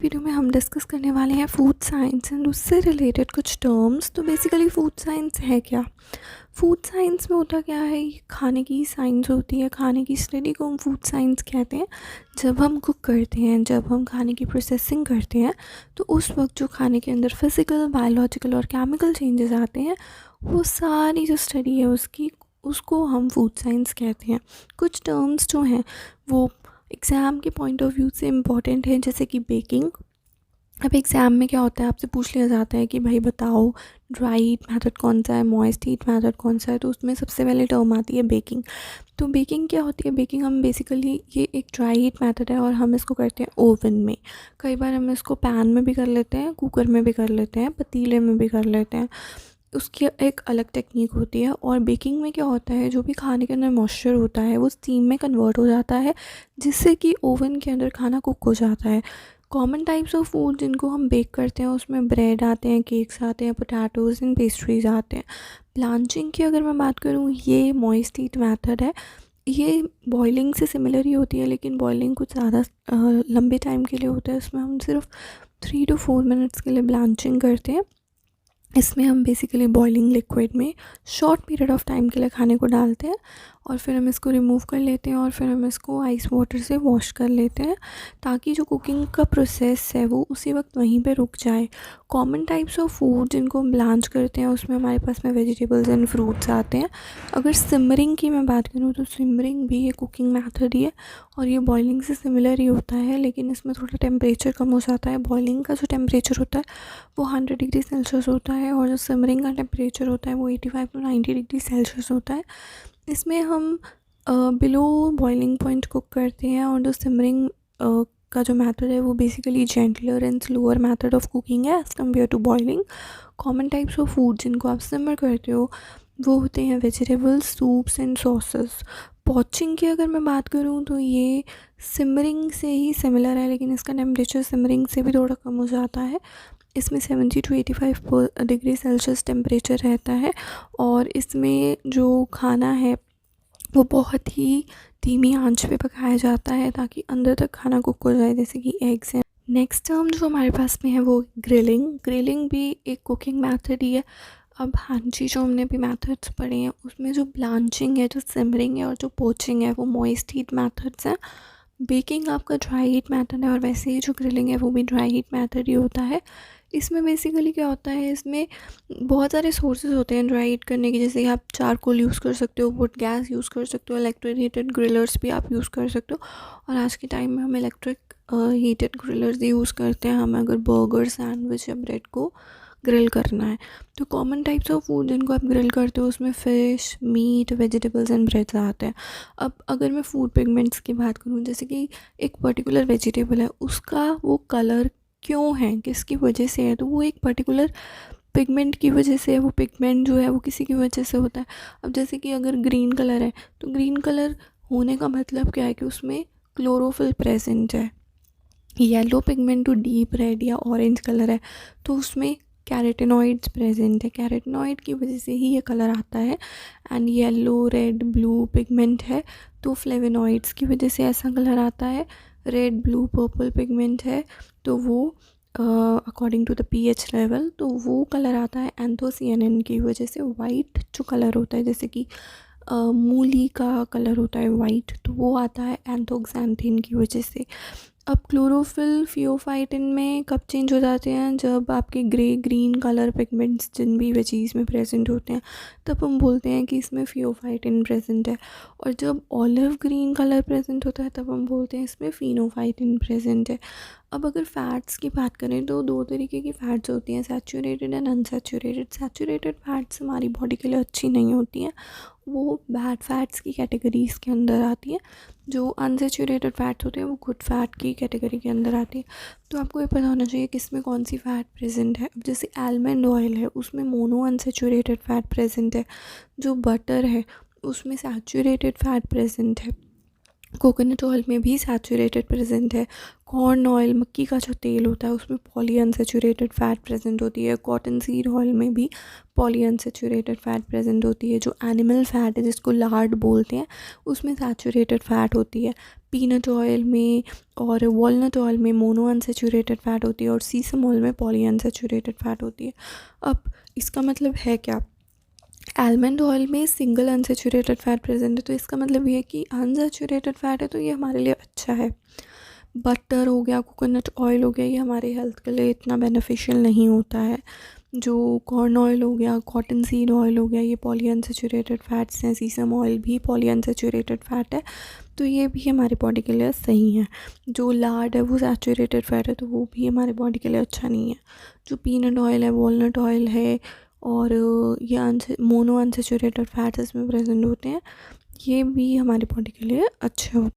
Video में हम discuss करने वाले हैं फूड साइंस एंड उससे रिलेटेड कुछ टर्म्स। तो बेसिकली फूड साइंस है क्या? फूड साइंस में होता क्या है, ये खाने की साइंस होती है। खाने की स्टडी को हम फूड साइंस कहते हैं। जब हम कुक करते हैं, जब हम खाने की प्रोसेसिंग करते हैं, तो उस वक्त जो खाने के अंदर फिज़िकल, बायोलॉजिकल और केमिकल चेंजेस आते हैं, वो सारी जो स्टडी है उसको हम फूड साइंस कहते हैं। कुछ टर्म्स जो हैं वो एग्ज़ाम के पॉइंट ऑफ व्यू से इम्पॉर्टेंट है, जैसे कि बेकिंग। अब एग्ज़ाम में क्या होता है, आपसे पूछ लिया जाता है कि भाई बताओ ड्राई हीट मेथड कौन सा है, मॉइस्ट हीट मेथड कौन सा है। तो उसमें सबसे पहले टर्म आती है बेकिंग। तो बेकिंग क्या होती है? बेकिंग हम बेसिकली, ये एक ड्राई हीट मेथड है और हम इसको करते हैं ओवन में। कई बार हम इसको पैन में भी कर लेते हैं, कुकर में भी कर लेते हैं, पतीले में भी कर लेते हैं। उसकी एक अलग टेक्निक होती है। और बेकिंग में क्या होता है, जो भी खाने के अंदर मॉइस्चर होता है वो स्टीम में कन्वर्ट हो जाता है, जिससे कि ओवन के अंदर खाना कुक हो जाता है। कॉमन टाइप्स ऑफ फूड जिनको हम बेक करते हैं उसमें ब्रेड आते हैं, केक्स आते हैं, पोटैटोज़ एंड पेस्ट्रीज आते हैं। ब्लांचिंग की अगर मैं बात करूँ, ये मॉइस्ट हीट मेथड है। ये बॉइलिंग से सिमिलर ही होती है, लेकिन बॉइलिंग कुछ ज़्यादा लंबे टाइम के लिए होता है। इसमें हम सिर्फ 3 to 4 मिनट्स के लिए ब्लांचिंग करते हैं। इसमें हम बेसिकली बॉइलिंग लिक्विड में शॉर्ट पीरियड ऑफ टाइम के लिए खाने को डालते हैं और फिर हम इसको रिमूव कर लेते हैं और फिर हम इसको आइस वाटर से वॉश कर लेते हैं, ताकि जो कुकिंग का प्रोसेस है वो उसी वक्त वहीं पे रुक जाए। कॉमन टाइप्स ऑफ फूड जिनको हम ब्लांच करते हैं उसमें हमारे पास में वेजिटेबल्स एंड फ्रूट्स आते हैं। अगर सिमरिंग की मैं बात करूँ तो सिमरिंग भी ये कुकिंग मेथड ही है और ये बॉइलिंग से सिमिलर ही होता है, लेकिन इसमें थोड़ा टेम्परेचर कम हो जाता है। बॉइलिंग का जो टेम्परेचर होता है वो 100 डिग्री सेल्सियस होता है और जो सिमरिंग का टेम्परेचर होता है वो 85 to 90 डिग्री सेल्सियस होता है। इसमें हम बिलो बॉइलिंग पॉइंट कुक करते हैं और जो सिमरिंग का जो मेथड है वो basically gentler and slower method of cooking है as compare to boiling. Common types of food जिनको आप सिमर करते हो वो होते हैं vegetables, soups and sauces. Poaching की अगर मैं बात करूँ तो ये सिमरिंग से ही सिमिलर है, लेकिन इसका टेम्परेचर सिमरिंग से भी थोड़ा कम हो जाता है। इसमें 70 to 85 डिग्री सेल्सियस टेम्परेचर रहता है और इसमें जो खाना है वो बहुत ही धीमी आंच पे पकाया जाता है ताकि अंदर तक खाना कुक हो जाए, जैसे कि एग्स हैं। नेक्स्ट टर्म जो हमारे पास में है वो ग्रिलिंग। ग्रिलिंग भी एक कुकिंग मेथड ही है। अब हाँ जी, जो हमने भी मेथड्स पढ़े हैं उसमें जो ब्लांचिंग है, जो सिमरिंग है और जो पोचिंग है वो मॉइस्ट हीट मेथड्स हैं। बेकिंग आपका ड्राई हीट मेथड है और वैसे ही जो ग्रिलिंग है वो भी ड्राई हीट मेथड ही होता है। इसमें बेसिकली क्या होता है, इसमें बहुत सारे सोर्सेज होते हैं ड्राई हीट करने के, जैसे कि आप चारकोल यूज़ कर सकते हो, वुड गैस यूज़ कर सकते हो, इलेक्ट्रिक हीटेड ग्रिलर्स भी आप यूज़ कर सकते हो। और आज के टाइम में हम इलेक्ट्रिक हीटेड ग्रिलर्स यूज़ करते हैं, हमें अगर बर्गर, सैंडविच या ब्रेड को ग्रिल करना है। तो कॉमन टाइप्स ऑफ फूड जिनको आप ग्रिल करते हो उसमें fish, meat, vegetables and breads आते हैं। अब अगर मैं फूड पिगमेंट्स की बात करूँ, जैसे कि एक पर्टिकुलर वेजिटेबल है, उसका वो कलर क्यों है, किसकी वजह से है, तो वो एक पर्टिकुलर पिगमेंट की वजह से है। वो पिगमेंट जो है वो किसी की वजह से होता है। अब जैसे कि अगर ग्रीन कलर है तो ग्रीन कलर होने का मतलब क्या है कि उसमें क्लोरोफिल प्रेजेंट है। येलो पिगमेंट तो डीप रेड या ऑरेंज कलर है तो उसमें कैरोटीनॉइड्स प्रेजेंट है। कैरोटीनॉइड की वजह से ही ये कलर आता है। And yellow, red, blue pigment है तो फ्लेवोनॉइड्स की वजह से ऐसा कलर आता है। रेड, ब्लू, पर्पल पिगमेंट है तो वो according to the pH level तो वो कलर आता है एंथोसियानिन की वजह से। वाइट जो कलर होता है, जैसे कि मूली का कलर होता है वाइट, तो वो आता है एंथोक्सैंथिन की वजह से। अब क्लोरोफिल फियोफाइटिन में कब चेंज हो जाते हैं, जब आपके ग्रे ग्रीन कलर पिगमेंट्स जिन भी वेजीज में प्रेजेंट होते हैं तब हम बोलते हैं कि इसमें फियोफाइटिन प्रेजेंट है। और जब ऑलिव ग्रीन कलर प्रेजेंट होता है तब हम बोलते हैं इसमें फिनोफाइटिन प्रेजेंट है। अब अगर फ़ैट्स की बात करें तो दो तरीके की फ़ैट्स होती हैं, saturated and unsaturated. Saturated fats हमारी बॉडी के लिए अच्छी नहीं होती हैं, वो बैड फैट्स की कैटेगरीज़ के अंदर आती है। जो अनसैचुरेटेड फैट्स होते हैं वो गुड फैट की कैटेगरी के अंदर आती है। तो आपको ये पता होना चाहिए किस में कौन सी फ़ैट प्रेजेंट है। अब जैसे आलमंड ऑयल है उसमें मोनो अनसैचुरेटेड फैट प्रेजेंट है। जो बटर है उसमें सैचुरेटेड फैट प्रेजेंट है। कोकोनट ऑयल में भी सैचुरेटेड प्रेजेंट है। कॉर्न ऑयल, मक्की का जो तेल होता है, उसमें पॉलीअनसेचुरेटेड फैट प्रेजेंट होती है। कॉटन सीड ऑयल में भी पॉलीअनसेचुरेटेड फैट प्रेजेंट होती है। जो एनिमल फैट है, जिसको लार्ड बोलते हैं, उसमें सैचुरेटेड फैट होती है। पीनट ऑयल में और वॉलनट ऑयल में मोनो अनसेचुरेटेड फैट होती है और सीसम ऑयल में पॉलीअनसेचुरेटेड फैट होती है। अब इसका मतलब है क्या? आलमंड ऑयल में सिंगल अनसेचुरेटेड फैट प्रेजेंट है, तो इसका मतलब ये है कि अनसेचुरेटेड फैट है, तो ये हमारे लिए अच्छा है। बटर हो गया, कोकोनट ऑयल हो गया, ये हमारे हेल्थ के लिए इतना बेनिफिशियल नहीं होता है। जो कॉर्न ऑयल हो गया, कॉटन सीड ऑयल हो गया, ये पॉली अनसेचुरेटेड फैट्स हैं। सीसम ऑयल भी पॉली अनसेचुरेटेड फैट है, तो ये भी हमारी बॉडी के लिए सही है। जो लार्ड है वो सैचुरेटेड फैट है, तो वो भी हमारे बॉडी के लिए अच्छा नहीं है। जो पीनट ऑयल है, वॉलनट ऑयल है और ये मोनो अनसेचुरेटेड फैट्स इसमें प्रेजेंट होते हैं, ये भी हमारी बॉडी के लिए अच्छे होते हैं।